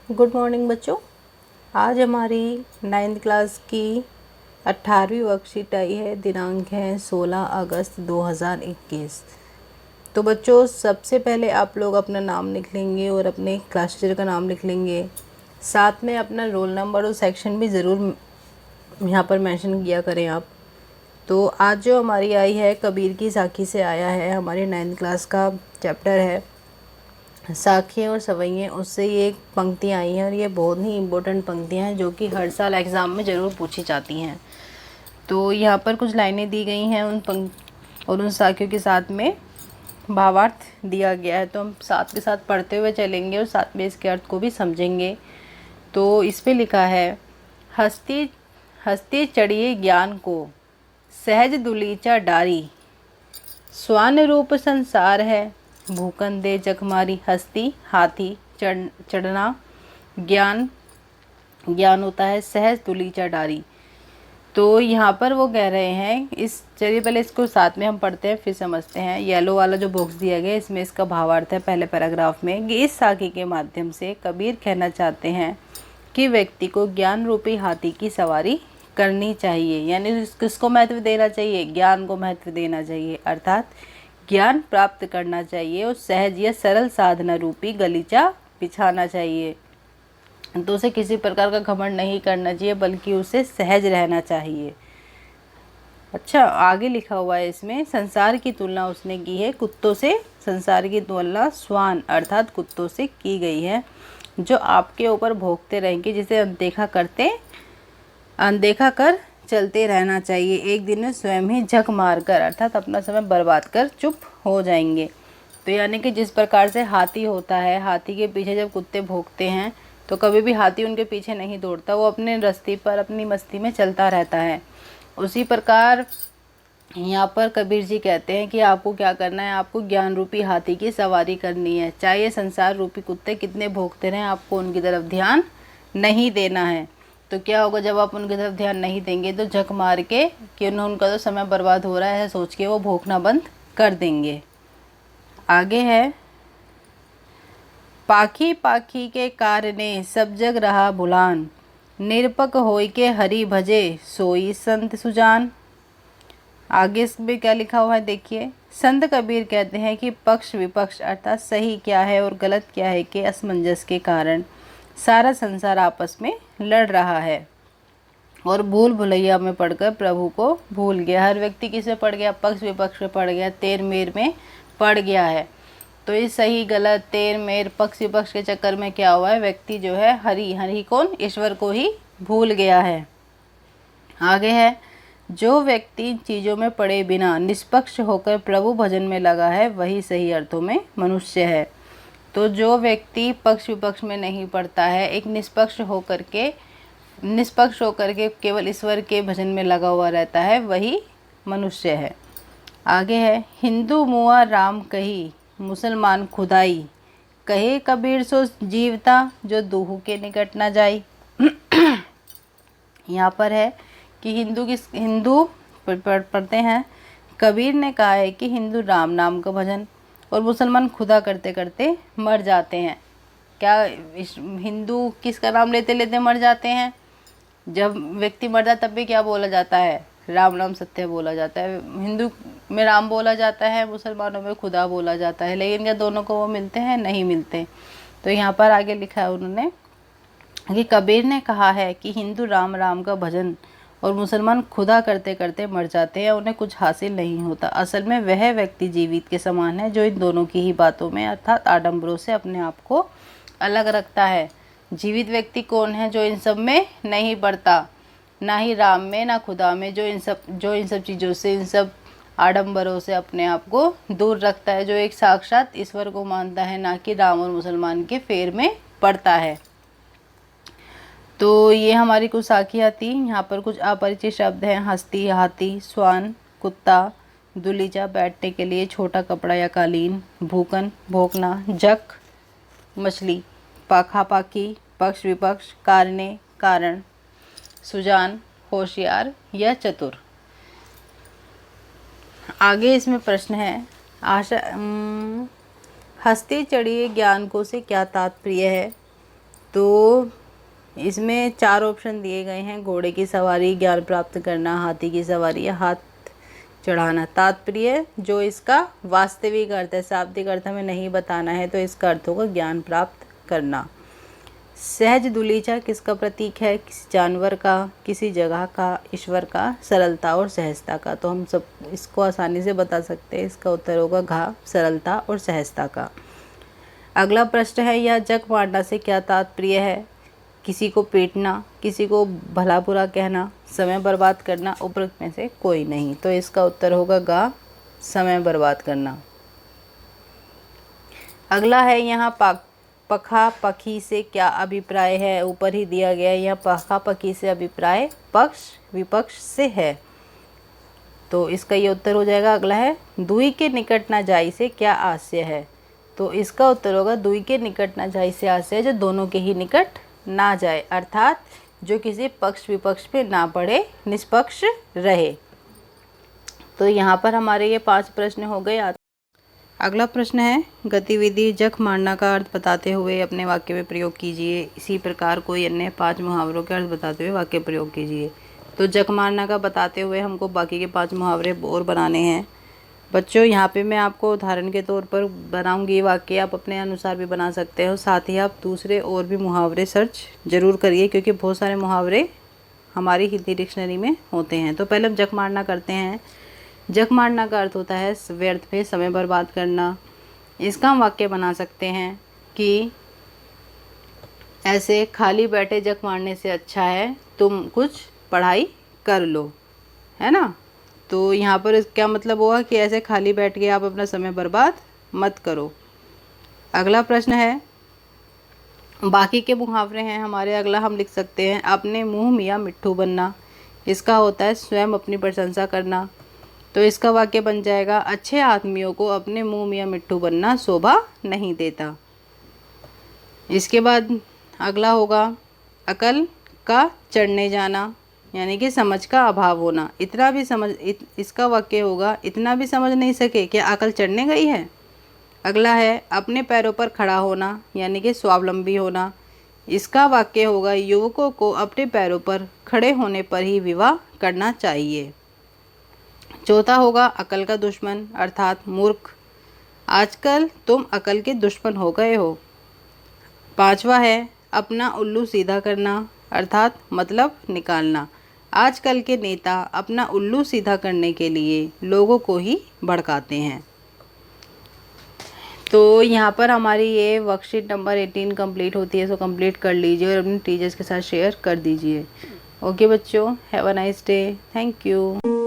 Good morning बच्चों। आज हमारी 9th क्लास की 18वीं वर्कशीट आई है। दिनांक है 16 अगस्त 2021। तो बच्चों सबसे पहले आप लोग अपना नाम लिख लेंगे और अपने क्लास टीचर का नाम लिख लेंगे। साथ में अपना रोल नंबर और सेक्शन भी ज़रूर यहाँ पर मेंशन किया करें आप। तो आज जो हमारी आई है कबीर की साखी से आया है। हमारी 9th क्लास का चैप्टर है साखियाँ और सवैयाँ। उससे ये पंक्तियाँ आई हैं और ये बहुत ही इम्पोर्टेंट पंक्तियाँ हैं जो कि हर साल एग्ज़ाम में ज़रूर पूछी जाती हैं। तो यहाँ पर कुछ लाइनें दी गई हैं और उन साखियों के साथ में भावार्थ दिया गया है। तो हम साथ के साथ पढ़ते हुए चलेंगे और साथ में इसके अर्थ को भी समझेंगे। तो इस पे लिखा है, हस्ती हस्ती चढ़िए ज्ञान को, सहज दुलीचा डारी, स्वान रूप संसार है, भूखन दे जगमारी। हस्ती हाथी, चढ़ना ज्ञान होता है, सहज दुलीचा डारी। तो यहाँ पर वो कह रहे हैं, चलिए पहले इसको साथ में हम पढ़ते हैं फिर समझते हैं। येलो वाला जो बॉक्स दिया गया इसमें इसका भावार्थ है पहले पैराग्राफ में कि इस साखी के माध्यम से कबीर कहना चाहते हैं कि व्यक्ति को ज्ञान रूपी हाथी की सवारी करनी चाहिए। यानी किसको महत्व देना चाहिए? ज्ञान को महत्व देना चाहिए, अर्थात ज्ञान प्राप्त करना चाहिए और सहज या सरल साधना रूपी गलीचा बिछाना चाहिए। तो उसे किसी प्रकार का घमंड नहीं करना चाहिए बल्कि उसे सहज रहना चाहिए। अच्छा, आगे लिखा हुआ है इसमें, संसार की तुलना उसने की है कुत्तों से। संसार की तुलना स्वान अर्थात कुत्तों से की गई है जो आपके ऊपर भौंकते रहेंगे, जिसे अनदेखा कर चलते रहना चाहिए। एक दिन में स्वयं ही झक मार कर अर्थात अपना समय बर्बाद कर चुप हो जाएंगे। तो यानी कि जिस प्रकार से हाथी होता है, हाथी के पीछे जब कुत्ते भौंकते हैं तो कभी भी हाथी उनके पीछे नहीं दौड़ता, वो अपने रास्ते पर अपनी मस्ती में चलता रहता है। उसी प्रकार यहाँ पर कबीर जी कहते हैं कि आपको क्या करना है, आपको ज्ञान रूपी हाथी की सवारी करनी है। चाहे ये संसार रूपी कुत्ते कितने भौंकते रहें, आपको उनकी तरफ ध्यान नहीं देना है। तो क्या होगा, जब आप उनकी तरफ ध्यान नहीं देंगे तो झक मार के कि उनका तो समय बर्बाद हो रहा है ऐसा सोच के वो भौंकना बंद कर देंगे। आगे है, पाखी पाखी के कारणे सब जग रहा भुलान, निरपक होय के हरि भजे सोई संत सुजान। आगे इसमें क्या लिखा हुआ है देखिए, संत कबीर कहते हैं कि पक्ष विपक्ष अर्थात सही क्या है और गलत क्या है के असमंजस के कारण सारा संसार आपस में लड़ रहा है और भूल भुलैया में पड़कर प्रभु को भूल गया। हर व्यक्ति किसे पड़ गया? पक्ष विपक्ष में पड़ गया, तेर मेर में पड़ गया है। तो इस सही गलत तेर मेर पक्ष विपक्ष के चक्कर में क्या हुआ है, व्यक्ति जो है हरि कौन, ईश्वर को ही भूल गया है। आगे है, जो व्यक्ति चीज़ों में पड़े बिना निष्पक्ष होकर प्रभु भजन में लगा है वही सही अर्थों में मनुष्य है। तो जो व्यक्ति पक्ष विपक्ष में नहीं पड़ता है, एक निष्पक्ष होकर के केवल ईश्वर के भजन में लगा हुआ रहता है, वही मनुष्य है। आगे है, हिंदू मुआ राम कही, मुसलमान खुदाई, कहे कबीर सो जीवता, जो दूहू के निकट न जाई। यहाँ पर है कि हिंदू पढ़ते हैं, कबीर ने कहा है कि हिंदू राम नाम का भजन और मुसलमान खुदा करते करते मर जाते हैं। क्या हिंदू किसका नाम लेते लेते मर जाते हैं? जब व्यक्ति मर जाता तब भी क्या बोला जाता है? राम नाम सत्य बोला जाता है। हिंदू में राम बोला जाता है, मुसलमानों में खुदा बोला जाता है, लेकिन क्या दोनों को वो मिलते हैं? नहीं मिलते। तो यहाँ पर आगे लिखा है उन्होंने कि कबीर ने कहा है कि हिंदू राम राम का भजन और मुसलमान खुदा करते करते मर जाते हैं, उन्हें कुछ हासिल नहीं होता। असल में वह व्यक्ति जीवित के समान है जो इन दोनों की ही बातों में अर्थात आडंबरों से अपने आप को अलग रखता है। जीवित व्यक्ति कौन है? जो इन सब में नहीं पड़ता, ना ही राम में ना खुदा में, जो इन सब चीज़ों से, इन सब आडंबरों से अपने आप को दूर रखता है, जो एक साक्षात ईश्वर को मानता है, ना कि राम और मुसलमान के फेर में पड़ता है। तो ये हमारी कुछ साखियाँ थी। यहाँ पर कुछ अपरिचित शब्द हैं, हस्ती हाथी, स्वान कुत्ता, दुलीचा बैठने के लिए छोटा कपड़ा या कालीन, भूकन भोंकना, जक मछली, पाखा पाखी पक्ष विपक्ष, कारणे कारण, सुजान होशियार या चतुर। आगे इसमें प्रश्न है, हस्ती चढ़िए ज्ञान को से क्या तात्पर्य है? तो इसमें 4 ऑप्शन दिए गए हैं, घोड़े की सवारी, ज्ञान प्राप्त करना, हाथी की सवारी या हाथ चढ़ाना। तात्पर्य जो इसका वास्तविक अर्थ है, शाब्दिक अर्थ हमें नहीं बताना है, तो इसका अर्थ होगा ज्ञान प्राप्त करना। सहज दुलीचा किसका प्रतीक है? किसी जानवर का, किसी जगह का, ईश्वर का, सरलता और सहजता का। तो हम सब इसको आसानी से बता सकते हैं, इसका उत्तर होगा घ, सरलता और सहजता का। अगला प्रश्न है, यह जग मारना से क्या तात्पर्य है? किसी को पीटना, किसी को भला बुरा कहना, समय बर्बाद करना, उपरोक्त में से कोई नहीं। तो इसका उत्तर होगा ग, समय बर्बाद करना। अगला है, यहाँ पखा पखी से क्या अभिप्राय है? ऊपर ही दिया गया है, यह पखा पखी से अभिप्राय पक्ष विपक्ष से है। तो इसका ये उत्तर हो जाएगा। अगला है, दुई के निकट न जाई से क्या आशय है? तो इसका उत्तर होगा दुई के निकट न जाई से आशय जो दोनों के ही निकट ना जाए, अर्थात जो किसी पक्ष विपक्ष पे ना पड़े, निष्पक्ष रहे। तो यहाँ पर हमारे ये 5 प्रश्न हो गए। अगला प्रश्न है, गतिविधि जख मारना का अर्थ बताते हुए अपने वाक्य में प्रयोग कीजिए। इसी प्रकार कोई अन्य 5 मुहावरों के अर्थ बताते हुए वाक्य प्रयोग कीजिए। तो जख मारना का बताते हुए हमको बाकी के 5 मुहावरे और बनाने हैं। बच्चों यहाँ पे मैं आपको उदाहरण के तौर पर बनाऊंगी वाक्य, आप अपने अनुसार भी बना सकते हो। साथ ही आप दूसरे और भी मुहावरे सर्च ज़रूर करिए, क्योंकि बहुत सारे मुहावरे हमारी हिंदी डिक्शनरी में होते हैं। तो पहले हम जख मारना करते हैं। जख मारना का अर्थ होता है व्यर्थ में समय बर्बाद करना। इसका हम वाक्य बना सकते हैं कि ऐसे खाली बैठे जख मारने से अच्छा है तुम कुछ पढ़ाई कर लो, है ना। तो यहाँ पर क्या मतलब हुआ कि ऐसे खाली बैठ के आप अपना समय बर्बाद मत करो। अगला प्रश्न है, बाकी के मुहावरे हैं हमारे। अगला हम लिख सकते हैं, अपने मुंह मियाँ मिट्ठू बनना। इसका होता है स्वयं अपनी प्रशंसा करना। तो इसका वाक्य बन जाएगा, अच्छे आदमियों को अपने मुंह मियाँ मिट्ठू बनना शोभा नहीं देता। इसके बाद अगला होगा, अकल का चढ़ने जाना, यानी कि समझ का अभाव होना। इतना भी समझ, इसका वाक्य होगा, इतना भी समझ नहीं सके क्या अकल चढ़ने गई है। अगला है, अपने पैरों पर खड़ा होना, यानी कि स्वावलंबी होना। इसका वाक्य होगा, युवकों को अपने पैरों पर खड़े होने पर ही विवाह करना चाहिए। चौथा होगा, अकल का दुश्मन अर्थात मूर्ख। आजकल तुम अकल के दुश्मन हो गए हो। पांचवा है, अपना उल्लू सीधा करना अर्थात मतलब निकालना। आजकल के नेता अपना उल्लू सीधा करने के लिए लोगों को ही भड़काते हैं। तो यहाँ पर हमारी ये वर्कशीट नंबर 18 कंप्लीट होती है। सो कंप्लीट कर लीजिए और अपने टीचर्स के साथ शेयर कर दीजिए। ओके बच्चों, have a nice day. Thank you.